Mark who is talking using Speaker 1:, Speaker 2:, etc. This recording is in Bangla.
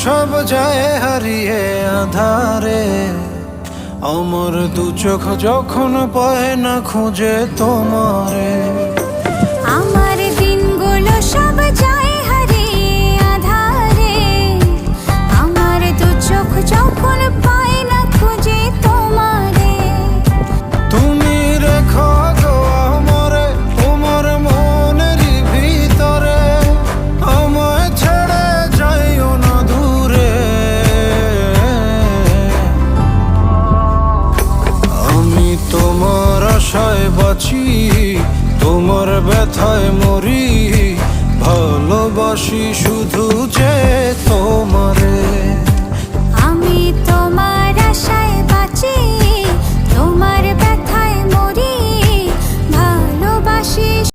Speaker 1: সব যায় হারিয়ে আধারে, আমার দু চোখ যখন পায় না খুঁজে তোমারে।
Speaker 2: আমার দিনগুলো সব যায় হারিয়ে আঁধারে, আমার দু চোখ যখন পায় না খুঁজে তোমারে।
Speaker 1: তুমি রেখো গো আমারে তোমার মনের ভিতরে, আমায় ছেড়ে যাইও না দূরে। আমি তোমার আশায় বাঁচি, তোমার ব্যথায় মরি, ভালোবাসি শুধু যে তোমারে।
Speaker 2: আমি তোমার আশায়